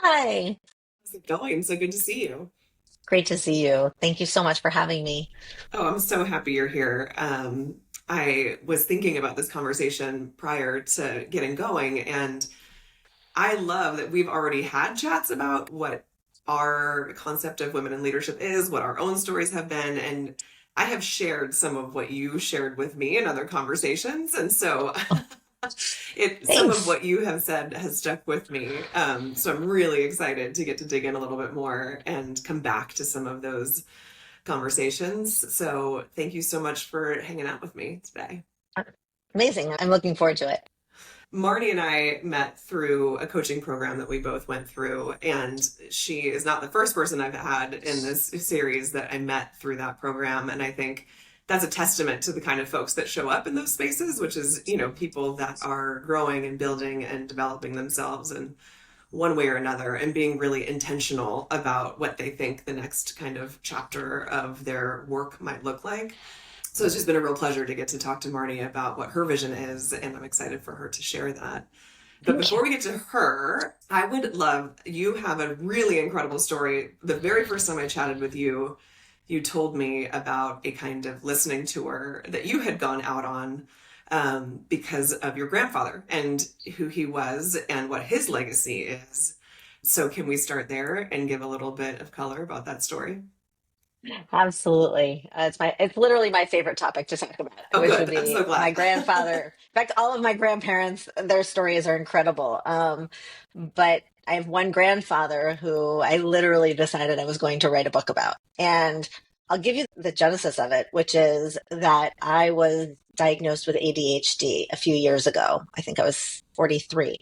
Hi. How's it going? So good to see you. Great to see you. Thank you so much for having me. Oh, I'm so happy you're here. I was thinking about this conversation prior to getting going, and I love that we've already had chats about what our concept of women in leadership is, what our own stories have been, and I have shared some of what you shared with me in other conversations, and so some of Thanks. what you have said has stuck with me. So I'm really excited to get to dig in a little bit more and come back to some of those conversations. So thank you so much for hanging out with me today. Amazing. I'm looking forward to it. Marni and I met through a coaching program that we both went through, and she is not the first person I've had in this series that I met through that program. And I think that's a testament to the kind of folks that show up in those spaces, which is, people that are growing and building and developing themselves in one way or another and being really intentional about what they think the next kind of chapter of their work might look like. So it's just been a real pleasure to get to talk to Marni about what her vision is, and I'm excited for her to share that. But Thank you. before we get to her, I would love, you have a really incredible story. The very first time I chatted with you, you told me about a kind of listening tour that you had gone out on because of your grandfather and who he was and what his legacy is. So, can we start there and give a little bit of color about that story? Absolutely. It's literally my favorite topic to talk about, Oh, which would good. I'm so be my glad. grandfather. In fact, all of my grandparents, their stories are incredible. But I have one grandfather who I literally decided I was going to write a book about. And I'll give you the genesis of it, which is that I was diagnosed with ADHD a few years ago. I think I was 43.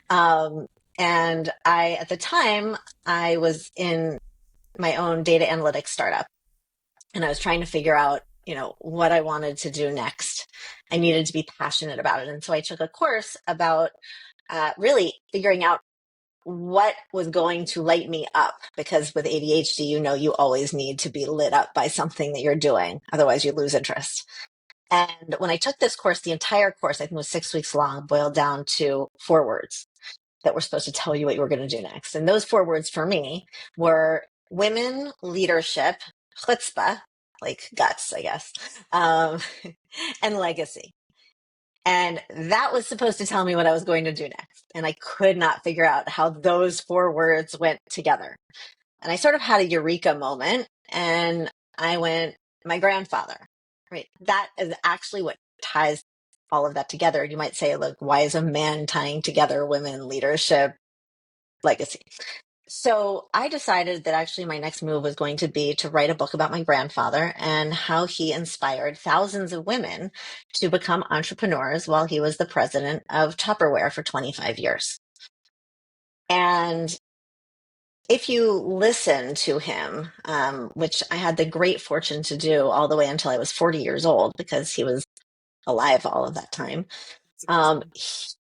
Um, and at the time, I was in my own data analytics startup and I was trying to figure out, what I wanted to do next. I needed to be passionate about it. And so I took a course about really figuring out what was going to light me up because with ADHD, you always need to be lit up by something that you're doing. Otherwise, you lose interest. And when I took this course, the entire course, I think it was 6 weeks long, boiled down to 4 words that were supposed to tell you what you were going to do next. And those 4 words for me were women, leadership, chutzpah, like guts, I guess, um, and legacy. And that was supposed to tell me what I was going to do next. And I could not figure out how those 4 words went together. And I sort of had a eureka moment and I went, my grandfather, right? That is actually what ties all of that together. You might say, look, why is a man tying together women, leadership, legacy? So I decided that actually my next move was going to be to write a book about my grandfather and how he inspired thousands of women to become entrepreneurs while he was the president of Tupperware for 25 years. And if you listen to him, which I had the great fortune to do all the way until I was 40 years old because he was alive all of that time, It's um, amazing.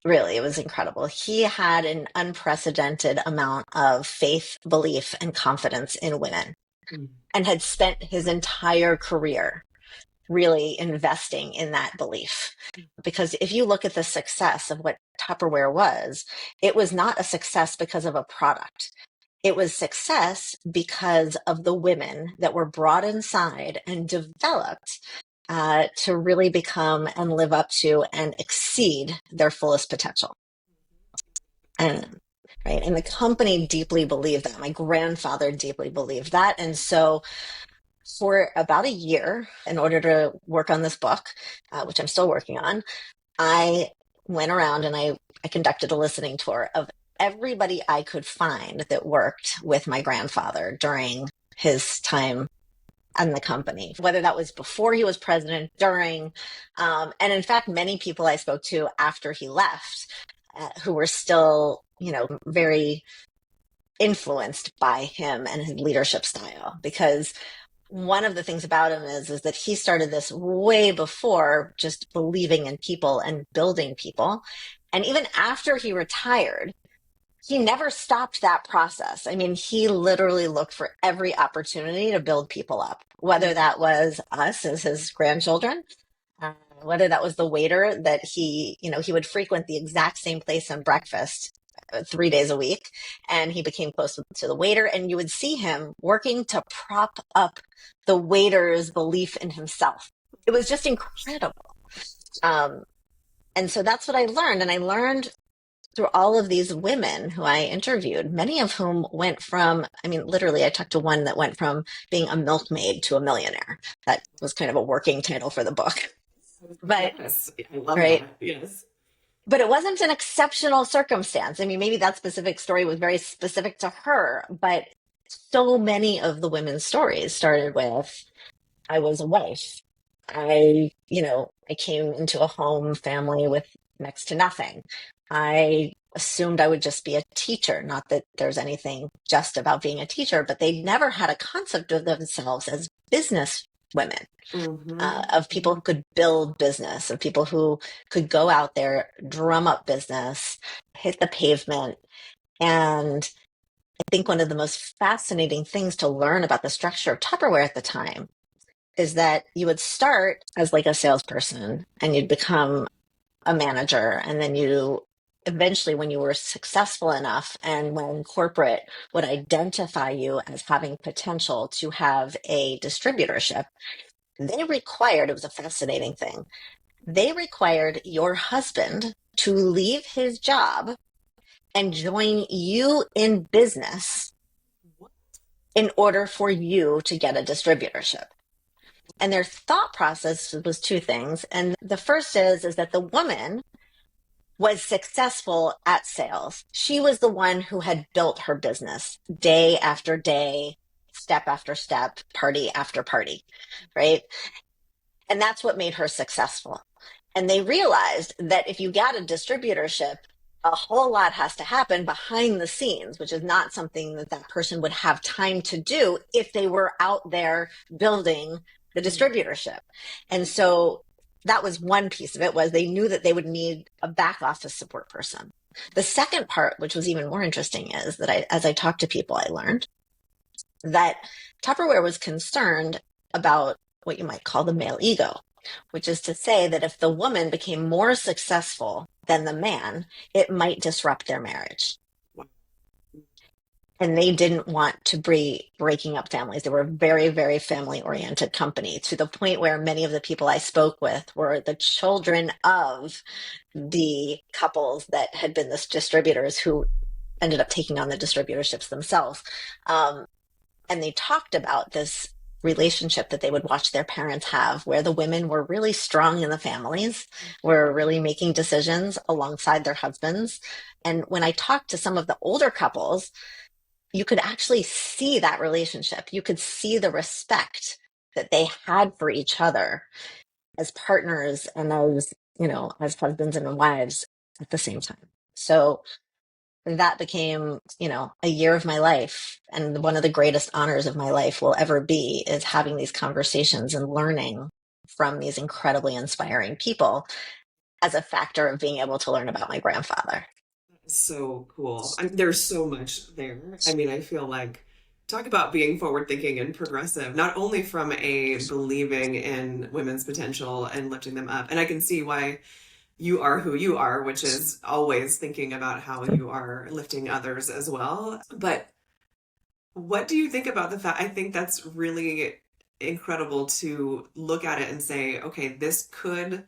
really, it was incredible. He had an unprecedented amount of faith, belief, and confidence in women Mm. and had spent his entire career really investing in that belief. Because if you look at the success of what Tupperware was, it was not a success because of a product. It was success because of the women that were brought inside and developed to really become and live up to and exceed their fullest potential. And right. And the company deeply believed that. My grandfather deeply believed that. And so for about a year, in order to work on this book, which I'm still working on, I went around and I conducted a listening tour of everybody I could find that worked with my grandfather during his time in the company, whether that was before he was president, during, and in fact, many people I spoke to after he left who were still, very influenced by him and his leadership style. Because one of the things about him is that he started this way before just believing in people and building people. And even after he retired, he never stopped that process. I mean, he literally looked for every opportunity to build people up, whether that was us as his grandchildren, whether that was the waiter that he would frequent the exact same place on breakfast 3 days a week. And he became close to the waiter. And you would see him working to prop up the waiter's belief in himself. It was just incredible. Um, and so that's what I learned. And I learned through all of these women who I interviewed, many of whom went from, I mean, literally, I talked to one that went from being a milkmaid to a millionaire. That was kind of a working title for the book. But, Yes, I love right. that. Yes. But it wasn't an exceptional circumstance. I mean, maybe that specific story was very specific to her, but so many of the women's stories started with, I was a wife. I came into a home family with next to nothing. I assumed I would just be a teacher. Not that there's anything just about being a teacher, but they never had a concept of themselves as business women, of people who could build business, of people who could go out there, drum up business, hit the pavement. And I think one of the most fascinating things to learn about the structure of Tupperware at the time is that you would start as like a salesperson and you'd become a manager. And then you eventually, when you were successful enough and when corporate would identify you as having potential to have a distributorship, it was a fascinating thing. They required your husband to leave his job and join you in business in order for you to get a distributorship. And their thought process was two things. And the first is that the woman was successful at sales. She was the one who had built her business day after day, step after step, party after party, right? And that's what made her successful. And they realized that if you got a distributorship, a whole lot has to happen behind the scenes, which is not something that that person would have time to do if they were out there building the distributorship. And so that was one piece of it, was they knew that they would need a back office support person. The second part, which was even more interesting, is that as I talked to people, I learned that Tupperware was concerned about what you might call the male ego, which is to say that if the woman became more successful than the man, it might disrupt their marriage. And they didn't want to be breaking up families. They were a very, very family-oriented company, to the point where many of the people I spoke with were the children of the couples that had been the distributors who ended up taking on the distributorships themselves. And they talked about this relationship that they would watch their parents have, where the women were really strong in the families, were really making decisions alongside their husbands. And when I talked to some of the older couples, you could actually see that relationship. You could see the respect that they had for each other as partners and as husbands and wives at the same time. So that became, a year of my life. And one of the greatest honors of my life will ever be is having these conversations and learning from these incredibly inspiring people as a factor of being able to learn about my grandfather. So cool. There's so much there. I mean, I feel like talk about being forward thinking and progressive, not only from a believing in women's potential and lifting them up. And I can see why you are who you are, which is always thinking about how you are lifting others as well. But what do you think about the fact? I think that's really incredible to look at it and say, okay, this could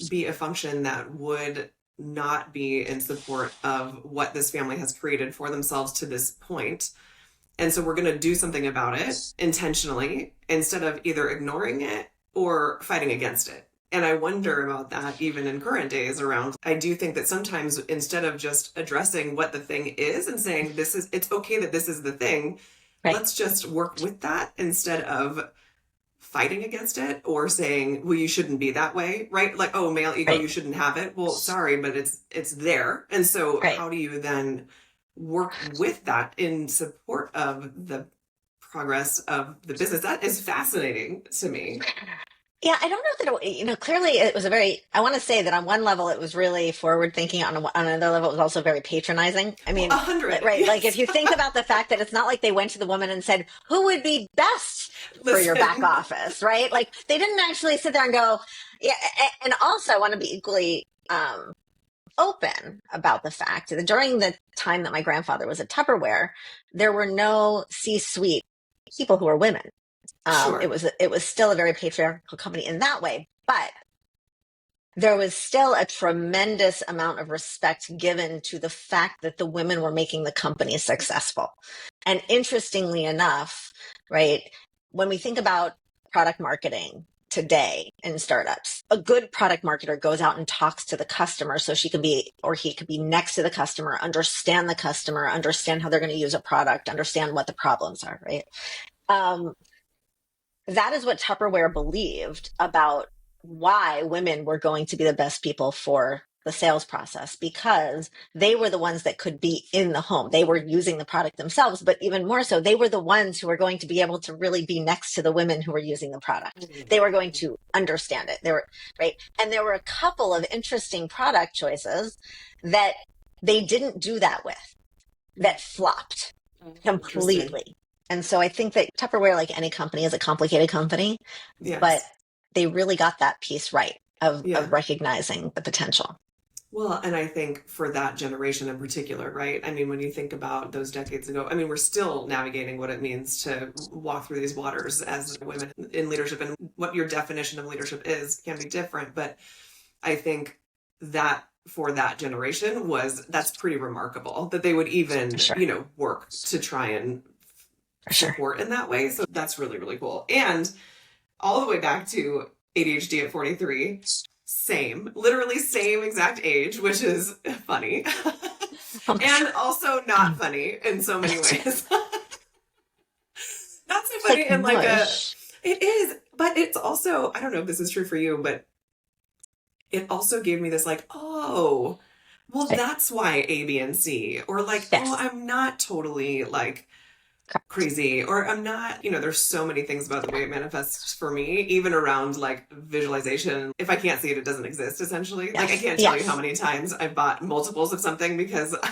be a function that would not be in support of what this family has created for themselves to this point. And so we're going to do something about it intentionally instead of either ignoring it or fighting against it. And I wonder about that even in current days around. I do think that sometimes instead of just addressing what the thing is and saying it's okay that this is the thing, Right. let's just work with that instead of fighting against it or saying, well, you shouldn't be that way, right? Like, oh, male ego, Right. you shouldn't have it. Well, sorry, but it's there. And so Right. how do you then work with that in support of the progress of the business? That is fascinating to me. Yeah, I don't know that clearly it was I want to say that on one level it was really forward thinking. On another level, it was also very patronizing. I mean, 100, right. yes. Like if you think about the fact that it's not like they went to the woman and said, who would be best for your back office, right? Like they didn't actually sit there and go, yeah. And also I want to be equally open about the fact that during the time that my grandfather was at Tupperware, there were no C-suite people who were women. Sure. It was still a very patriarchal company in that way, but there was still a tremendous amount of respect given to the fact that the women were making the company successful. And interestingly enough, right, when we think about product marketing today in startups, a good product marketer goes out and talks to the customer so she can be, or he could be next to the customer, understand the customer, understand how they're going to use a product, understand what the problems are, right? That is what Tupperware believed about why women were going to be the best people for the sales process, because they were the ones that could be in the home. They were using the product themselves, but even more so, they were the ones who were going to be able to really be next to the women who were using the product. They were going to understand it. They were right. And there were a couple of interesting product choices that they didn't do that with, that flopped completely. And so I think that Tupperware, like any company, is a complicated company, but Yes. they really got that piece right Yeah. of recognizing the potential. Well, and I think for that generation in particular, right? I mean, when you think about those decades ago, I mean, we're still navigating what it means to walk through these waters as women in leadership, and what your definition of leadership is can be different. But I think that for that generation that's pretty remarkable that they would even, Sure. work to try and Sure. support in that way. So that's really, really cool. And all the way back to ADHD at 43, same, literally same exact age, which is funny. And also not funny in so many ways. Not so funny Like in like mush. it is, but it's also, I don't know if this is true for you, but it also gave me this like, oh, well, that's why A, B, and C. Or like, oh, Yes. I'm not totally like crazy, or I'm not, there's so many things about the way it manifests for me, even around like visualization. If I can't see it, it doesn't exist, essentially. Yes. Like, I can't tell you how many times I've bought multiples of something because I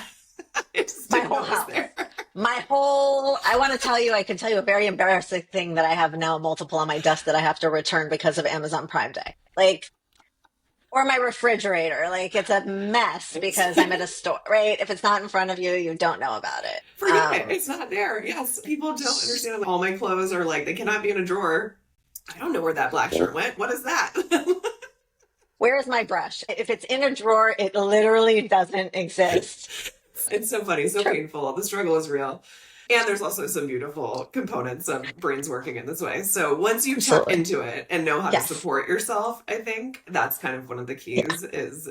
just My didn't whole know it was house. there. I want to tell you, I can tell you a very embarrassing thing that I have now multiple on my desk that I have to return because of Amazon Prime Day. Like, or my refrigerator. Like, it's a mess because I'm at a store, right? If it's not in front of you, you don't know about it. Forget it. It's not there. Yes. People don't understand. All my clothes are like, they cannot be in a drawer. I don't know where that black shirt went. What is that? Where is my brush? If it's in a drawer, it literally doesn't exist. It's so funny, so True. painful. The struggle is real. And there's also some beautiful components of brains working in this way. So once you tap Absolutely. into it and know how to Yes. support yourself, I think that's kind of one of the Yeah. keys, is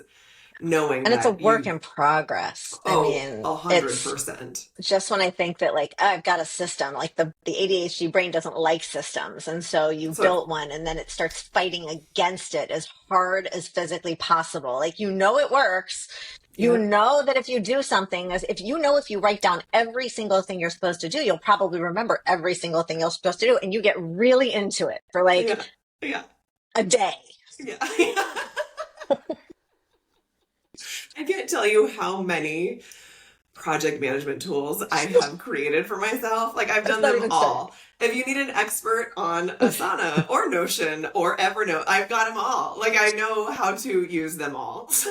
knowing And it's a that work in progress. I oh, mean, it's 100%. just when I think that like, oh, I've got a system, like the ADHD brain doesn't like systems. And so you So, built one and then it starts fighting against it as hard as physically possible. Like, you know, it works. You yeah, know that if you do something, if you write down every single thing you're supposed to do, you'll probably remember every single thing you're supposed to do. And you get really into it for like yeah, yeah, a day. yeah. I can't tell you how many project management tools I have created for myself. Like, I've That's done not them even fair. all. If you need an expert on Asana or Notion or Evernote, I've got them all. Like, I know how to use them all. So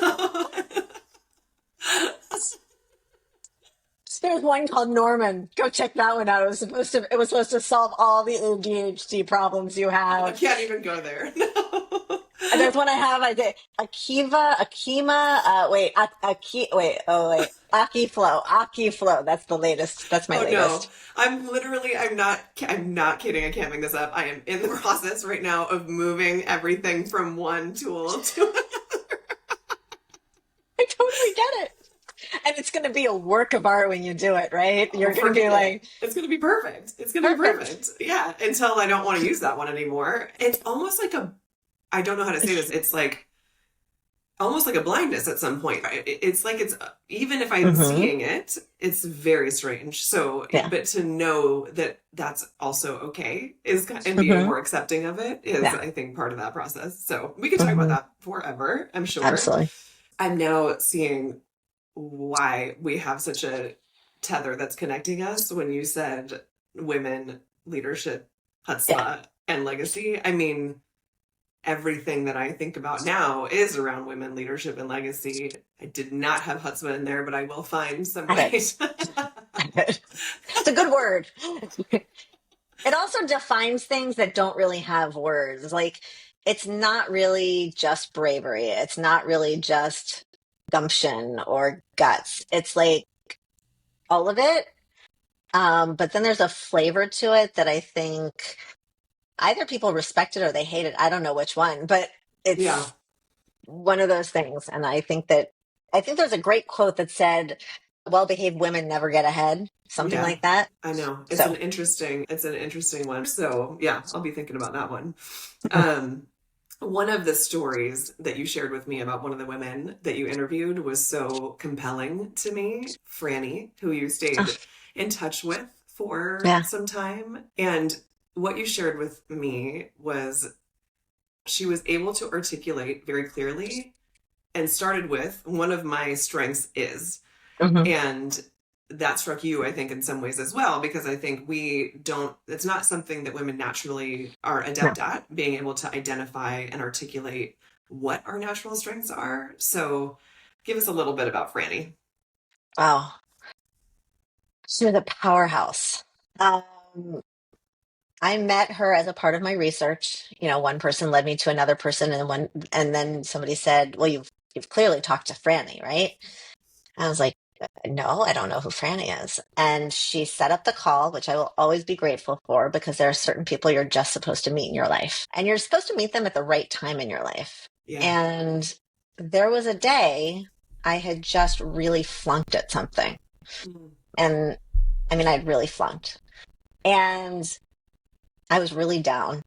There's one called Norman. Go check that one out. It was supposed to solve all the ADHD problems you I have. can't even go there. No. And there's one I have. I did Akima. Akiflow. That's the latest. That's my Oh no. latest. I'm not kidding. I can't make this up. I am in the process right now of moving everything from one tool to another. I totally get it. And it's going to be a work of art when you do it, right? Oh, You're going to be forget it. like, It's going to be perfect. It's going to be perfect. perfect. Yeah, until I don't want to use that one anymore. It's almost like I don't know how to say this. It's like almost like a blindness at some point. It's like even if I'm Mm-hmm. seeing it, it's very strange. So, Yeah. but to know that that's also okay and being Mm-hmm. more accepting of it is, Yeah. I think, part of that process. So we could talk about Mm-hmm. that forever, I'm sure. Absolutely. I'm now seeing why we have such a tether that's connecting us when you said women, leadership, Yeah. chutzpah, and legacy. I mean, everything that I think about now is around women leadership and legacy. I did not have chutzpah in there, but I will find some I did. ways. I did. It's a good word. It also defines things that don't really have words. Like, it's not really just bravery. It's not really just gumption or guts. It's like all of it. But then there's a flavor to it that I think either people respect it or they hate it. I don't know which one, but Yeah. it's one of those things. And I think there's a great quote that said, well-behaved women never get ahead, something Yeah. like that. I know. So, It's an interesting one. So yeah, I'll be thinking about that one. mhm. One of the stories that you shared with me about one of the women that you interviewed was so compelling to me. Franny, who you Oh, stayed in touch with for yeah. some time. And what you shared with me was she was able to articulate very clearly and started with one of my strengths is. Hmm. And that struck you, I think, in some ways as well, because I think we don't, it's not something that women naturally are No. adept at, being able to identify and articulate what our natural strengths are. So give us a little bit about Franny. Wow. She was a powerhouse. Um, I met her as a part of my research. You know, one person led me to another person, and then somebody said, "Well, you've clearly talked to Franny, right?" I was like, "No, I don't know who Franny is." And she set up the call, which I will always be grateful for because there are certain people you're just supposed to meet in your life, and you're supposed to meet them at the right time in your life. Yeah. And there was a day I had just really flunked at something, Mm. and I mean, I'd really flunked, and I was really down.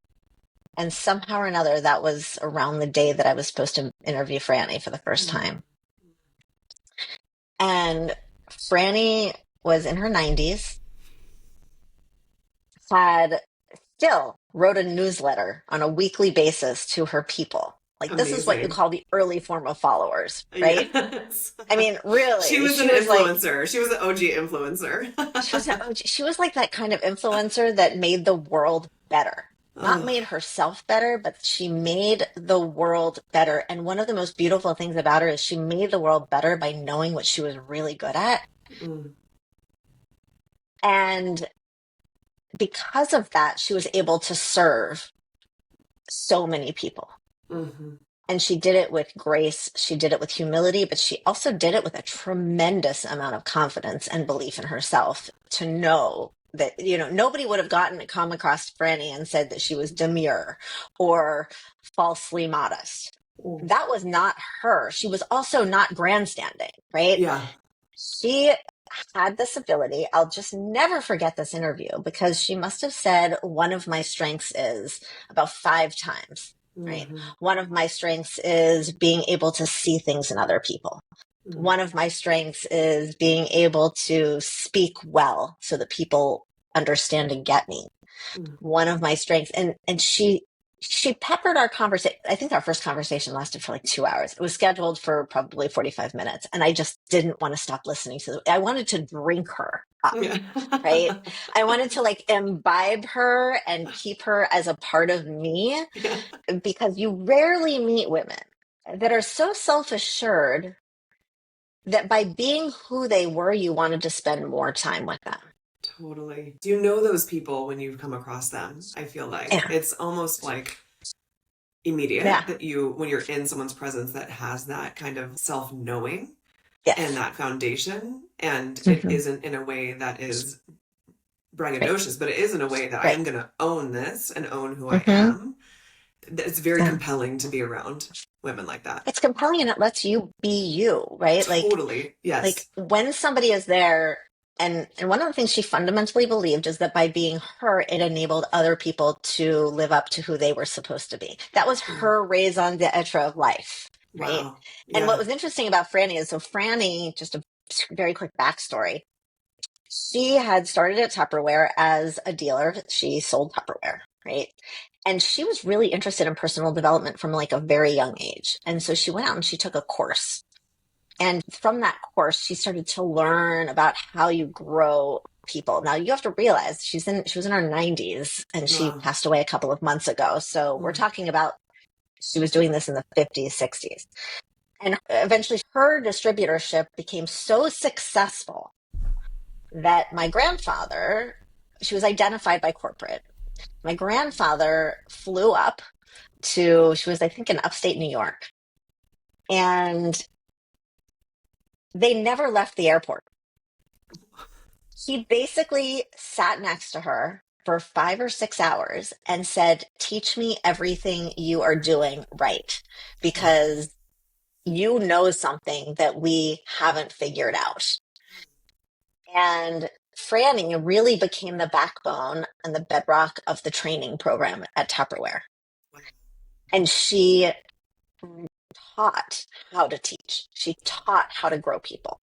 And somehow or another, that was around the day that I was supposed to interview Franny for the first Mm. time. And Franny was in her 90s, had still wrote a newsletter on a weekly basis to her people. Like, this is what you Amazing. call the early form of followers, right? Yes. I mean, She really, was an influencer. She was an OG influencer. she was like that kind of influencer that made the world better. Not Oh. made herself better, but she made the world better. And one of the most beautiful things about her is she made the world better by knowing what she was really good at. Mm. And because of that, she was able to serve so many people. Hmm. And she did it with grace. She did it with humility, but she also did it with a tremendous amount of confidence and belief in herself to know that, you know, nobody would have come across Franny and said that she was demure or falsely modest. Mm. That was not her. She was also not grandstanding, right? Yeah. She had this ability. I'll just never forget this interview because she must have said one of my strengths is about 5 times, right? Hmm. One of my strengths is being able to see things in other people. Mm. One of my strengths is being able to speak well so that people understand and get me. Mm. One of my strengths, and she peppered our conversation. I think our first conversation lasted for like 2 hours. It was scheduled for probably 45 minutes. And I just didn't want to stop listening to it. I wanted to drink her up, Yeah. right? I wanted to like imbibe her and keep her as a part of me Yeah. because you rarely meet women that are so self-assured that by being who they were, you wanted to spend more time with them. Totally. Do you know those people when you come across them? I feel like Yeah. it's almost like immediate Yeah. that when you're in someone's presence that has that kind of self-knowing and Yes. that foundation. And it Hmm. isn't in a way that is Right. braggadocious, but it is in a way that I Right. am going to own this and own who I Hmm. am. It's very Yeah. compelling to be around women like that. It's compelling and it lets you be you, right? Totally. Like Yes. when somebody is there, and one of the things she fundamentally believed is that by being her, it enabled other people to live up to who they were supposed to be. That was Mm. her raison d'etre of life, right? Wow. And what Yeah. was interesting about Franny is, so Franny, just a very quick backstory. She had started at Tupperware as a dealer. She sold Tupperware, right? And she was really interested in personal development from like a very young age. And so she went out and she took a course. And from that course, she started to learn about how you grow people. Now you have to realize she was in her 90s and she Wow. passed away a couple of months ago. So we're Mm. talking about She was doing this in the 50s, 60s. And eventually her distributorship became so successful that my grandfather, she was identified by corporate. My grandfather flew up to, she was, I think, in upstate New York. And they never left the airport. He basically sat next to her for 5 or 6 hours and said, "Teach me everything you are doing right, because you know something that we haven't figured out." And Franny really became the backbone and the bedrock of the training program at Tupperware. And she taught how to teach, she taught how to grow people.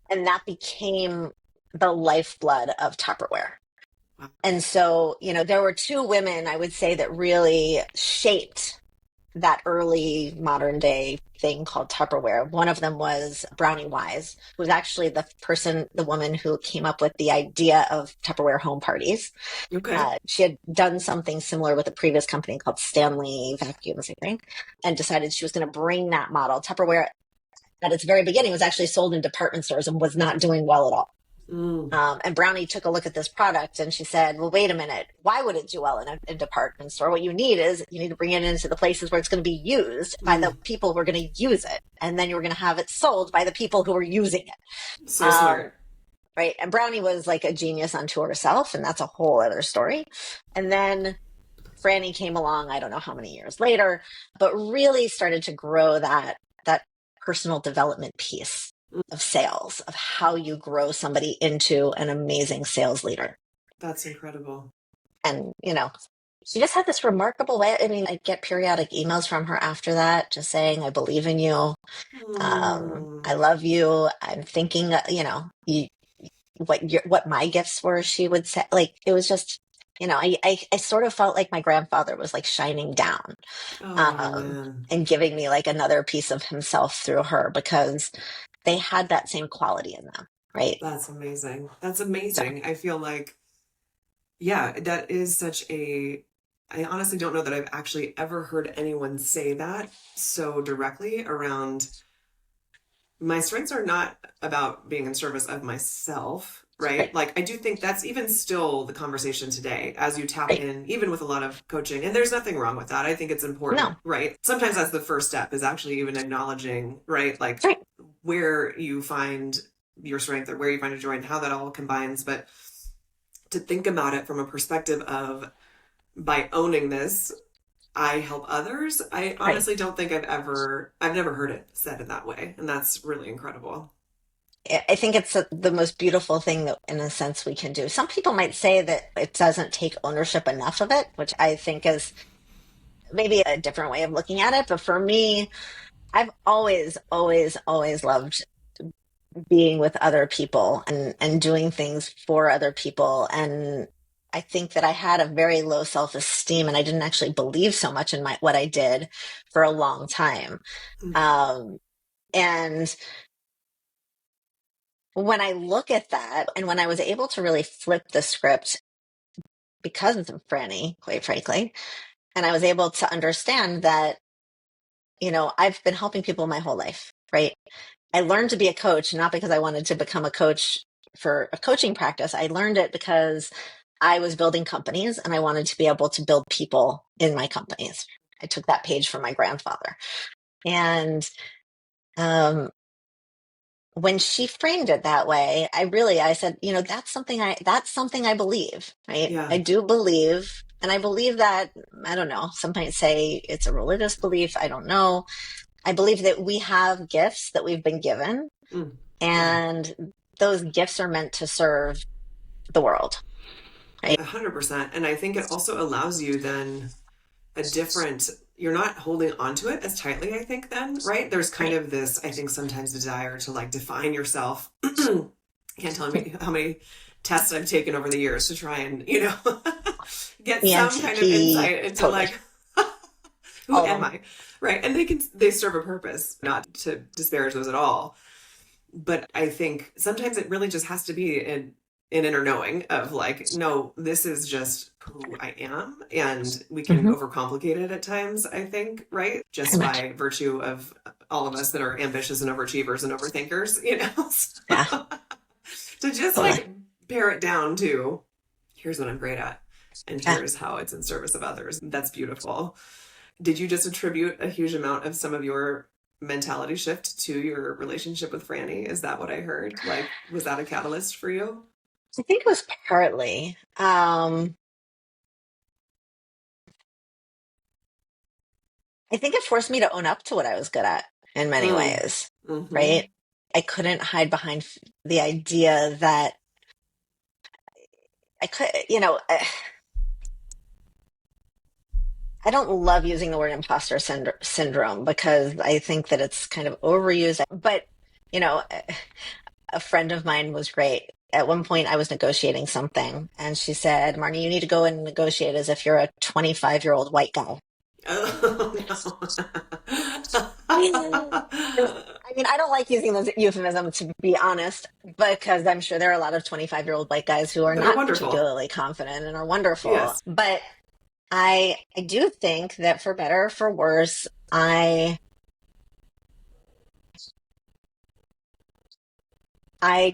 And that became the lifeblood of Tupperware. And so, there were two women, I would say, that really shaped that early modern day thing called Tupperware. One of them was Brownie Wise, who was actually the woman who came up with the idea of Tupperware home parties. Okay. She had done something similar with a previous company called Stanley Vacuums, I think, and decided she was going to bring that model. Tupperware, at its very beginning, was actually sold in department stores and was not doing well at all. And Brownie took a look at this product and she said, "Well, wait a minute. Why would it do well in a department store? What you need to bring it into the places where it's going to be used by the people who are going to use it. And then you're going to have it sold by the people who are using it." So smart. Right. And Brownie was like a genius unto herself. And that's a whole other story. And then Franny came along, I don't know how many years later, but really started to grow that personal development piece of sales, of how you grow somebody into an amazing sales leader. That's incredible. And, she just had this remarkable way. I mean, I get periodic emails from her after that, just saying, "I believe in you. I love you. I'm thinking, what my gifts were," she would say. Like, it was just, I sort of felt like my grandfather was like shining down, Oh, man. and giving me like another piece of himself through her, because they had that same quality in them. Right. That's amazing. That's So, amazing. I feel like, yeah, that is I honestly don't know that I've actually ever heard anyone say that so directly around my strengths are not about being in service of myself, right? right. Like, I do think that's even still the conversation today as you tap Right. in, even with a lot of coaching. And there's nothing wrong with that. I think it's important, No. right? Sometimes that's the first step, is actually even acknowledging, right? Like, Right. where you find your strength or where you find your joy and how that all combines. But to think about it from a perspective of, by owning this, I help others. I Right. honestly don't think I've never heard it said in that way. And that's really incredible. I think it's the most beautiful thing that, in a sense, we can do. Some people might say that it doesn't take ownership enough of it, which I think is maybe a different way of looking at it. But for me, I've always, always, always loved being with other people and doing things for other people. And I think that I had a very low self-esteem, and I didn't actually believe so much in what I did for a long time. Um, and when I look at that, and when I was able to really flip the script because of Franny, quite frankly, and I was able to understand that, I've been helping people my whole life, right? I learned to be a coach, not because I wanted to become a coach for a coaching practice. I learned it because I was building companies and I wanted to be able to build people in my companies. I took that page from my grandfather. And when she framed it that way, I said, that's something I believe, right? Yeah. I do believe, and I believe that, I don't know, some might say it's a religious belief. I don't know. I believe that we have gifts that we've been given, Yeah. and those gifts are meant to serve the world, right? 100%. And I think it also allows you then you're not holding onto it as tightly, I think, then, right? There's kind Right. of this, I think, sometimes desire to like define yourself. Can't tell me how many tests I've taken over the years to try and, get some kind of ENTP, insight into totally. like, who All of am them. I? Right. And they serve a purpose, not to disparage those at all. But I think sometimes it really just has to be an inner knowing of like, no, this is just who I am, and we can Hmm. overcomplicate it at times, I think, right? Very Just much. by virtue of all of us that are ambitious and overachievers and overthinkers, you know? Yeah, To just totally. like pare it down to here's what I'm great at, and Yeah. here's how it's in service of others. That's beautiful. Did you just attribute a huge amount of some of your mentality shift to your relationship with Franny? Is that what I heard? Like, was that a catalyst for you? I think it was partly. I think it forced me to own up to what I was good at in many Mm. ways, Mm-hmm. right? I couldn't hide behind the idea that I could, I don't love using the word imposter syndrome because I think that it's kind of overused. But, you know, a friend of mine was great. At one point, I was negotiating something, and she said, Marni, you need to go and negotiate as if you're a 25-year-old white guy. Oh And I mean, I don't like using those euphemisms to be honest, because I'm sure there are a lot of 25-year-old white guys who are that are not wonderful. particularly confident and are wonderful. Yes. But I do think that for better or for worse, I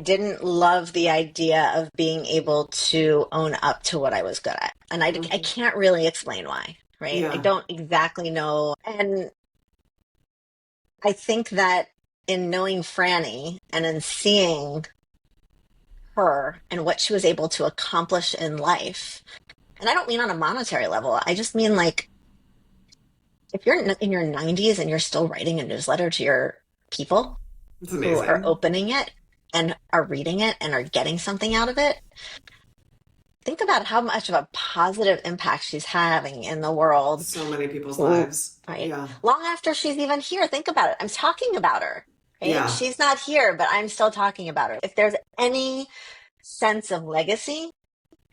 didn't love the idea of being able to own up to what I was good at. And I Mm-hmm. can't really explain why, right? I Yeah. don't exactly know. And I think that in knowing Franny and in seeing her and what she was able to accomplish in life, and I don't mean on a monetary level, I just mean like if you're in your 90s and you're still writing a newsletter to your people It's who are amazing. opening it and are reading it and are getting something out of it, think about how much of a positive impact she's having in the world, So many people's lives. right? Yeah. Long after she's even here. Think about it. I'm talking about her, right? Yeah. She's not here, but I'm still talking about her. If there's any sense of legacy,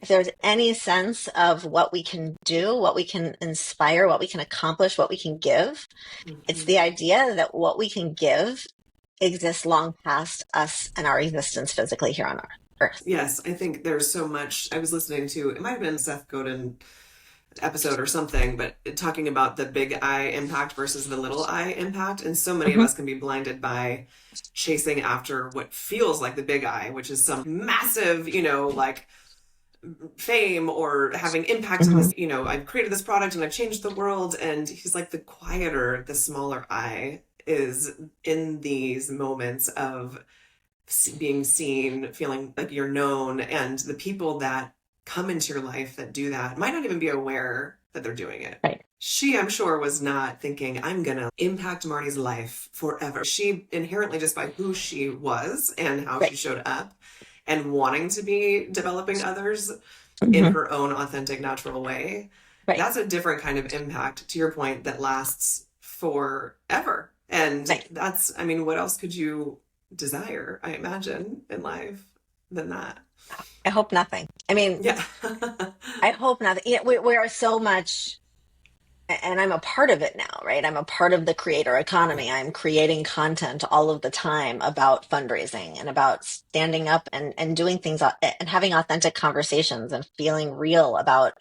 if there's any sense of what we can do, what we can inspire, what we can accomplish, what we can give, it's Mm-hmm. the idea that what we can give exists long past us and our existence physically here on Earth. Yes, I think there's so much. I was listening to, it might have been Seth Godin episode or something, but talking about the big I impact versus the little I impact. And so many of Mm-hmm. us can be blinded by chasing after what feels like the big I, which is some massive, like fame or having impact in Mm-hmm. this, I've created this product and I've changed the world. And he's like, the quieter, the smaller I is in these moments of being seen, feeling like you're known, and the people that come into your life that do that might not even be aware that they're doing it. Right. She, I'm sure, was not thinking, I'm going to impact Marni's life forever. She inherently, just by who she was and how she Right. showed up and wanting to be developing others in Mm-hmm. her own authentic, natural way, Right. that's a different kind of impact, to your point, that lasts forever. And Right. that's, I mean, what else could you desire, I imagine, in life than that? I hope nothing. I mean, Yeah. I hope nothing. We are so much, and I'm a part of it now, right? I'm a part of the creator economy. I'm creating content all of the time about fundraising and about standing up and doing things and having authentic conversations and feeling real about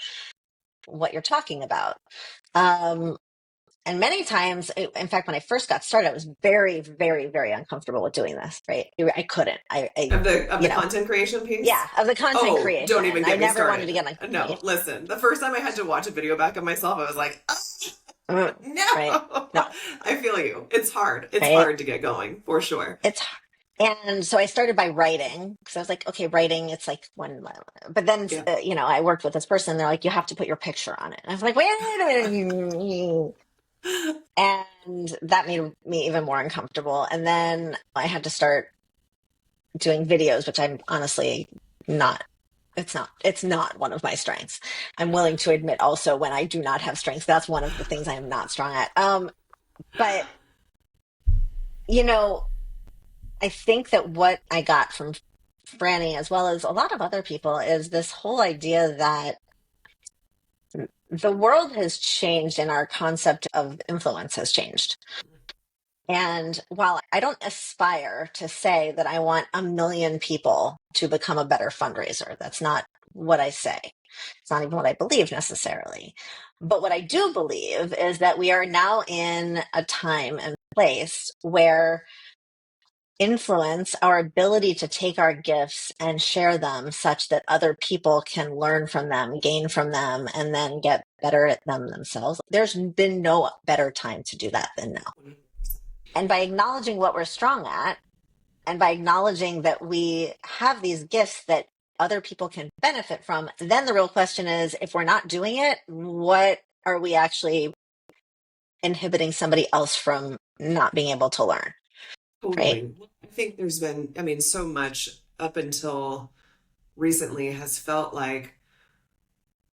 what you're talking about. Um, and many times, in fact, when I first got started, I was very, very, very uncomfortable with doing this, right? I couldn't. Of the content creation Yeah, piece. of the content Oh, don't creation. even I get me never wanted to started. get on, No, listen. The first time I had to watch a video back of myself, I was like, oh, right? no. No, I feel you. It's hard. It's right? hard to get going, for sure. It's and so I started by writing because I was like, okay, writing. It's like one, but then Yeah. I worked with this person. They're like, you have to put your picture on it. And I was like, wait a minute, and that made me even more uncomfortable. And then I had to start doing videos, which I'm honestly not. It's not one of my strengths. I'm willing to admit also when I do not have strengths. That's one of the things I am not strong at. But you know, I think that what I got from Franny, as well as a lot of other people, is this whole idea that the world has changed and our concept of influence has changed. And while I don't aspire to say that I want 1 million people to become a better fundraiser, that's not what I say. It's not even what I believe necessarily. But what I do believe is that we are now in a time and place where influence, our ability to take our gifts and share them such that other people can learn from them, gain from them, and then get better at them themselves. There's been no better time to do that than now. And by acknowledging what we're strong at, and by acknowledging that we have these gifts that other people can benefit from, then the real question is, if we're not doing it, what are we actually inhibiting somebody else from not being able to learn, right? Totally. I think there's been, I mean, so much up until recently has felt like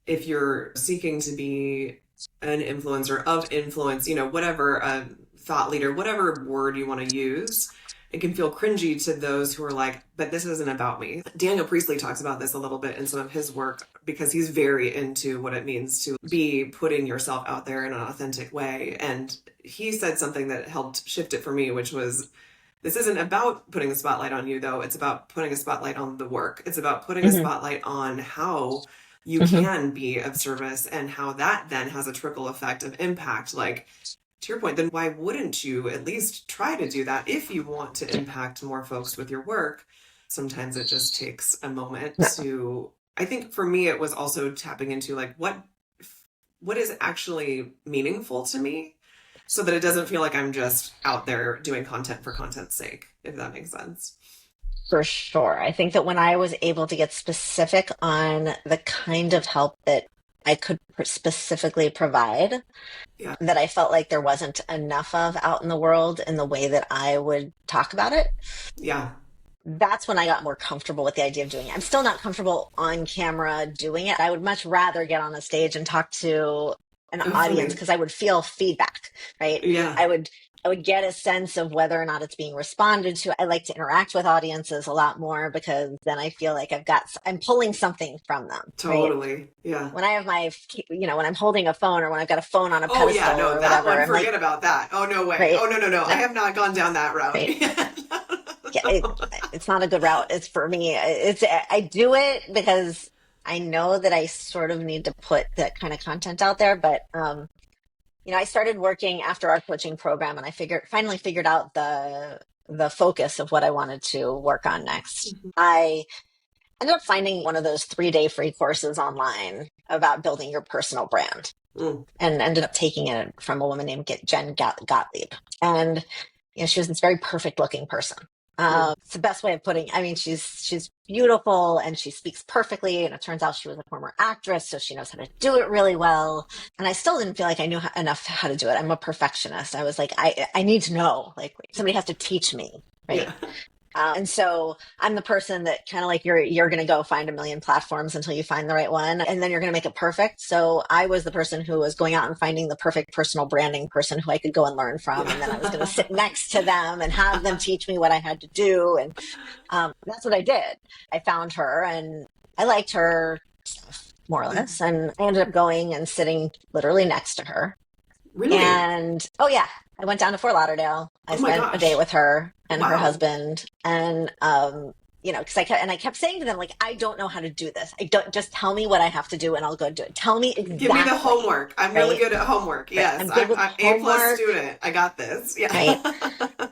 if you're seeking to be an influencer of influence, whatever, a thought leader, whatever word you want to use, it can feel cringy to those who are like, but this isn't about me. Daniel Priestley talks about this a little bit in some of his work because he's very into what it means to be putting yourself out there in an authentic way. And he said something that helped shift it for me, which was, this isn't about putting the spotlight on you, though. It's about putting a spotlight on the work. It's about putting a Mm-hmm. spotlight on how you Mm-hmm. can be of service and how that then has a trickle effect of impact. Like, to your point, then why wouldn't you at least try to do that if you want to impact more folks with your work? Sometimes it just takes a moment No, to, I think for me, it was also tapping into like, what is actually meaningful to me so that it doesn't feel like I'm just out there doing content for content's sake, if that makes sense. for sure. I think that when I was able to get specific on the kind of help that I could specifically provide, Yeah. that I felt like there wasn't enough of out in the world in the way that I would talk about it, Yeah. that's when I got more comfortable with the idea of doing it. I'm still not comfortable on camera doing it. I would much rather get on a stage and talk to an Oh, audience funny. because I would feel feedback, right? Yeah. I would get a sense of whether or not it's being responded to. I like to interact with audiences a lot more because then I feel like I'm pulling something from them, right? Totally. Yeah. When I have when I'm holding a phone or when I've got a phone on a Oh, yeah. pedestal No, or that whatever, one, I'm like, forget about that. Oh, no way. right? Oh, no, no, no. I No, have not gone down that route right? yet. Yeah, it's not a good route. It's for me. I do it because I know that I sort of need to put that kind of content out there. But I started working after our coaching program, and I finally figured out the focus of what I wanted to work on next. Mhm. I ended up finding one of those 3-day free courses online about building your personal brand, Mm. and ended up taking it from a woman named Jen Gottlieb. And she was this very perfect looking person. Mm. It's the best way of putting. I mean, she's beautiful and she speaks perfectly. And it turns out she was a former actress, so she knows how to do it really well. And I still didn't feel like I knew enough how to do it. I'm a perfectionist. I was like, I need to know. Like somebody has to teach me, right? Yeah. And so I'm the person that kind of like you're going to go find 1 million platforms until you find the right one, and then you're going to make it perfect. So I was the person who was going out and finding the perfect personal branding person who I could go and learn from, and then I was going to sit Yeah. next to them and have them teach me what I had to do, and that's what I did. I found her, and I liked her stuff more or Yeah. less, and I ended up going and sitting literally next to her. Really? And oh yeah, I went down to Fort Lauderdale. I Oh my spent a day gosh. with her and her Wow. husband, and because I kept saying to them like, I don't know how to do this. I don't just tell me what I have to do, and I'll go do it. Tell me Give me the exactly, homework. I'm really right? good at homework. Right. Yes. I'm good I'm, with I'm A plus homework, student. I got this. Yeah. right?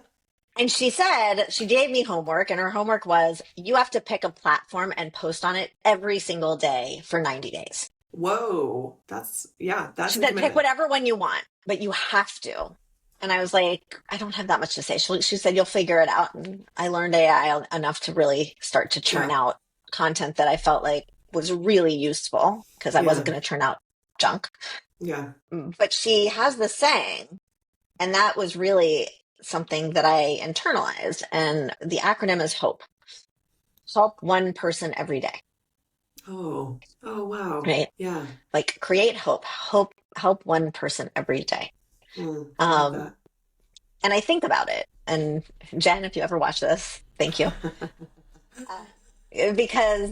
And she said she gave me homework, and her homework was you have to pick a platform and post on it every single day for 90 days. Whoa. That's She a said, pick commitment. whatever one you want, but you have to. And I was like, I don't have that much to say. She said, you'll figure it out. And I learned AI enough to really start to churn Yeah. out content that I felt like was really useful because I wasn't Yeah. going to churn out junk. Yeah. But she has this saying, and that was really something that I internalized. And the acronym is HOPE. Help one person every day, Oh. Oh, wow. right? Yeah. Like create hope, help one person every day. Mm, I love Um, that. and I think about it. And Jen, if you ever watch this, thank you. Because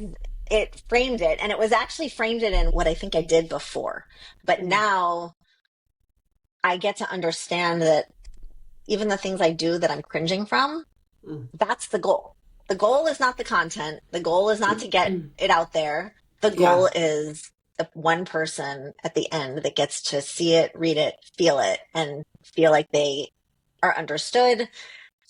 it framed it, and it was actually framed it in what I think I did before. But Mm, now I get to understand that, even the things I do that I'm cringing from, Mm. that's the goal. The goal is not the content. The goal is not to get it out there. The Yeah. goal is the one person at the end that gets to see it, read it, and feel like they are understood,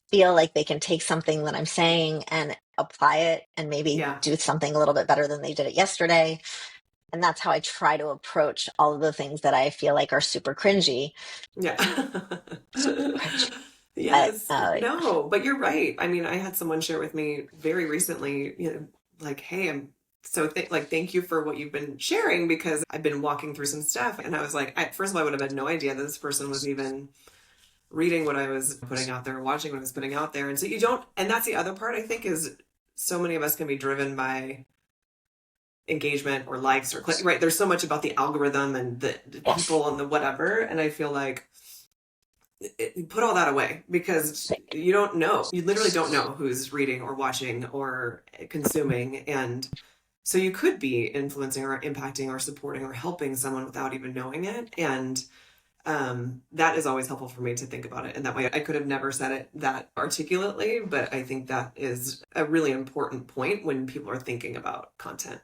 feel like they can take something that I'm saying and apply it and maybe Yeah. do something a little bit better than they did it yesterday. And that's how I try to approach all of the things that I feel like are super cringy. Yeah. Super cringy. But Yes. No, but you're right. I mean, I had someone share with me very recently, like, hey, I'm so like, thank you for what you've been sharing because I've been walking through some stuff. And I was like, first of all, I would have had no idea that this person was even reading what I was putting out there, watching what I was putting out there. And so you don't, and that's the other part I think is so many of us can be driven by engagement or likes or click, right? There's so much about the algorithm and the yes, people and the whatever. And I feel like put all that away because you don't know. You literally don't know who's reading or watching or consuming. And so you could be influencing or impacting or supporting or helping someone without even knowing it. And that is always helpful for me to think about it in that way. I could have never said it that articulately, but I think that is a really important point when people are thinking about content.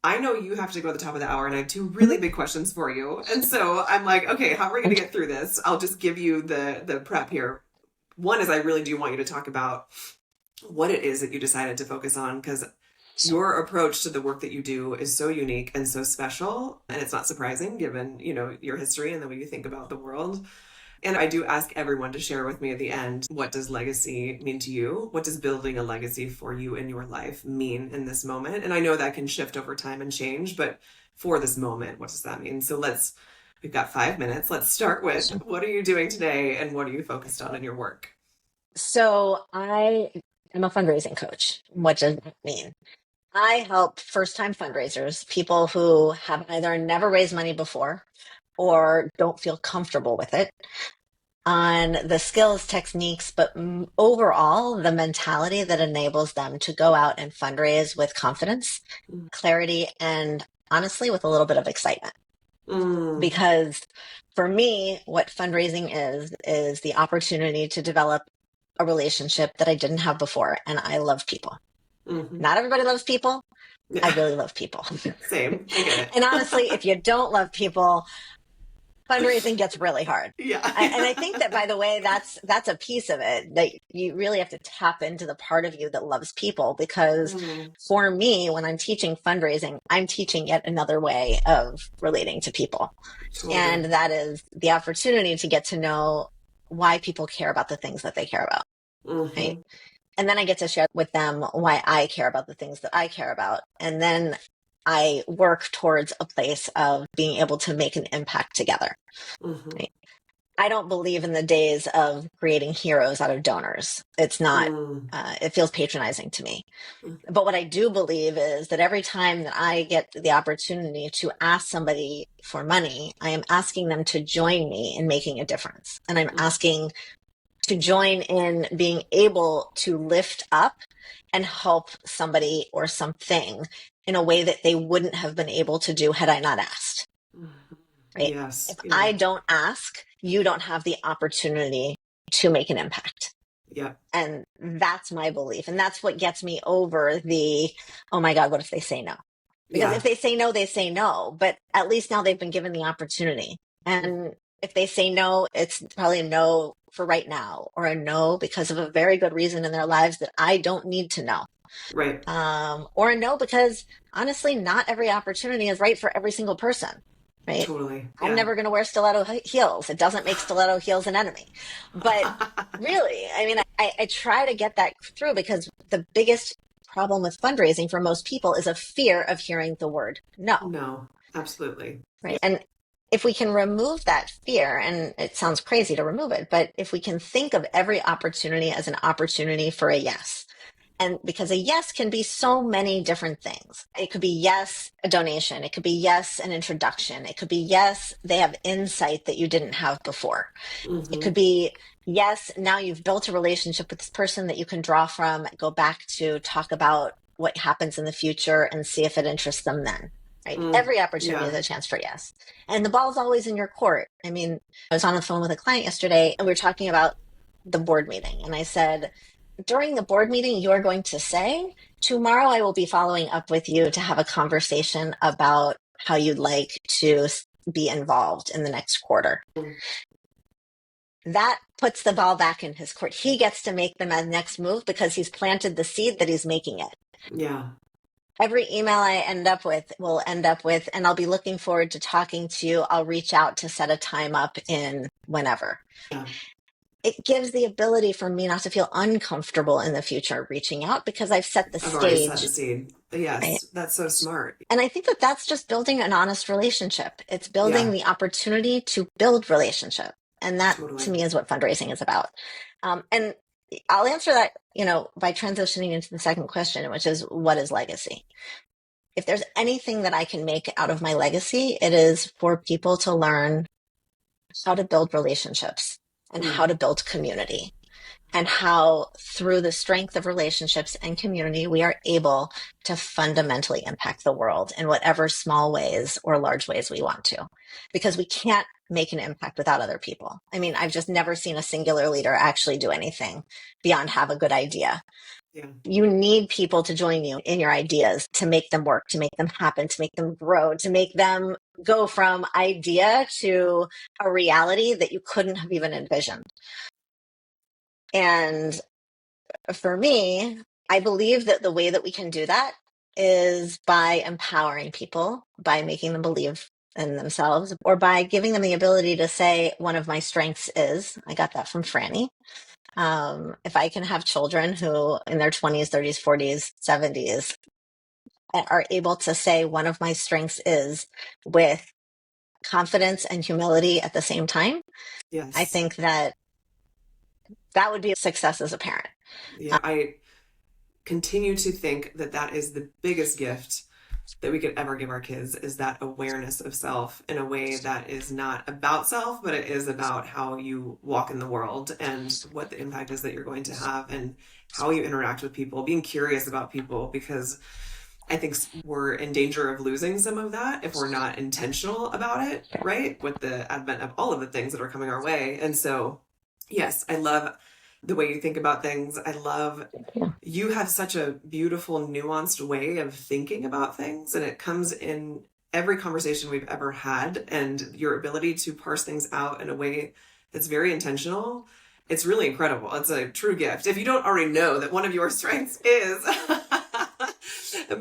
I know you have to go to the top of the hour and I have two really big questions for you. And so I'm like, okay, how are we going to get through this? I'll just give you the prep here. One is I really do want you to talk about what it is that you decided to focus on because your approach to the work that you do is so unique and so special. And it's not surprising given, your history and the way you think about the world. And I do ask everyone to share with me at the end, what does legacy mean to you? What does building a legacy for you in your life mean in this moment? And I know that can shift over time and change, but for this moment, what does that mean? So we've got 5 minutes. Let's start with what are you doing today and what are you focused on in your work? so I am a fundraising coach. What does that mean? I help first time fundraisers, people who have either never raised money before or don't feel comfortable with it, on the skills, techniques, but overall, the mentality that enables them to go out and fundraise with confidence, clarity, and honestly, with a little bit of excitement. Mm, Because for me, what fundraising is the opportunity to develop a relationship that I didn't have before. And I love people. mm-hmm. Not everybody loves people. I Yeah, really love people. same. I get And honestly, if you don't love people, it. fundraising gets really hard. Yeah. And I think that, by the way, that's a piece of it, that you really have to tap into the part of you that loves people. Because Mm, for me, when I'm teaching fundraising, I'm teaching yet another way of relating to people. And totally. that is the opportunity to get to know why people care about the things that they care about. Right. Mm-hmm. And then I get to share with them why I care about the things that I care about. And then I work towards a place of being able to make an impact together. Mm-hmm. Right? I don't believe in the days of creating heroes out of donors. It's not, Mm, it feels patronizing to me. mm, But what I do believe is that every time that I get the opportunity to ask somebody for money, I am asking them to join me in making a difference. And I'm mm, asking to join in being able to lift up and help somebody or something in a way that they wouldn't have been able to do had I not asked. mm. Right? Yes. If Yeah. I don't ask, you don't have the opportunity to make an impact. Yeah. And that's my belief. And that's what gets me over the, oh my God, what if they say no? Because if Yeah. they say no, they say no. But at least now they've been given the opportunity. And if they say no, it's probably a no for right now, or a no because of a very good reason in their lives that I don't need to know. Right. Or a no because honestly, not every opportunity is right for every single person. Right? Totally. I'm Yeah. never going to wear stiletto heels. It doesn't make stiletto heels an enemy. But really, I mean, I try to get that through because the biggest problem with fundraising for most people is a fear of hearing the word no. No, absolutely. Right. And if we can remove that fear, and it sounds crazy to remove it, but if we can think of every opportunity as an opportunity for a yes, and because a yes can be so many different things. It could be yes, a donation. It could be yes, an introduction. It could be yes, they have insight that you didn't have before. It Mm-hmm. could be yes, now you've built a relationship with this person that you can draw from, go back to talk about what happens in the future and see if it interests them then. Right. Mm. Every opportunity is Yeah. a chance for yes. And the ball's always in your court. I mean, I was on the phone with a client yesterday and we were talking about the board meeting. And I said, during the board meeting, you are going to say, tomorrow I will be following up with you to have a conversation about how you'd like to be involved in the next quarter. Mm. That puts the ball back in his court. He gets to make the next move because he's planted the seed that he's making it. Yeah. Every email I end up with will end up with, and I'll be looking forward to talking to you. I'll reach out to set a time up in whenever. Yeah. It gives the ability for me not to feel uncomfortable in the future reaching out because I've set the I've already set the stage. seed. Right? Yes, that's so smart. And I think that that's just building an honest relationship. It's building Yeah, the opportunity to build relationship. And that to totally. me is what fundraising is about. And I'll answer that, by transitioning into the second question, which is what is legacy? If there's anything that I can make out of my legacy, it is for people to learn how to build relationships and Mm. how to build community, and how through the strength of relationships and community, we are able to fundamentally impact the world in whatever small ways or large ways we want to, because we can't make an impact without other people. I mean, I've just never seen a singular leader actually do anything beyond have a good idea. Yeah. You need people to join you in your ideas to make them work, to make them happen, to make them grow, to make them go from idea to a reality that you couldn't have even envisioned. And for me, I believe that the way that we can do that is by empowering people, by making them believe in themselves, or by giving them the ability to say, one of my strengths is, I got that from Franny. If I can have children who in their 20s, 30s, 40s, 70s are able to say, one of my strengths is, with confidence and humility at the same time, I Yes. think that that would be a success as a parent. Yeah. I continue to think that that is the biggest gift that we could ever give our kids, is that awareness of self in a way that is not about self, but it is about how you walk in the world and what the impact is that you're going to have and how you interact with people, being curious about people, because I think we're in danger of losing some of that if we're not intentional about it, right? With the advent of all of the things that are coming our way. And so, yes, I love the way you think about things. I love you have such a beautiful, nuanced way of thinking about things, and it comes in every conversation we've ever had, and your ability to parse things out in a way that's very intentional. It's really incredible. It's a true gift. If you don't already know that one of your strengths is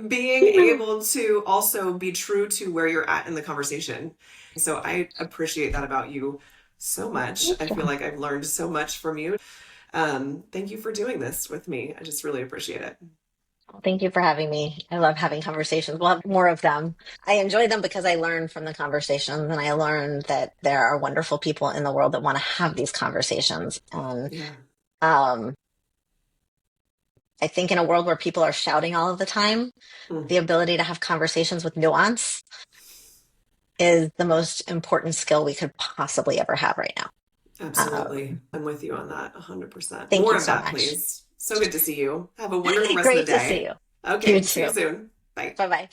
being able to also be true to where you're at in the conversation. So I appreciate that about you so much. I feel like I've learned so much from you. Thank you for doing this with me. I just really appreciate it. Thank you for having me. I love having conversations. We'll have more of them. I enjoy them because I learn from the conversations, and I learned that there are wonderful people in the world that want to have these conversations. And Yeah. um, I think in a world where people are shouting all of the time, Mm, the ability to have conversations with nuance is the most important skill we could possibly ever have right now. absolutely. I'm with you on that 100%. Thank More you of so that, much. please. So good to see you. Have a wonderful rest of the Great to see day. you. You Okay. See you too. soon. Bye. Bye bye.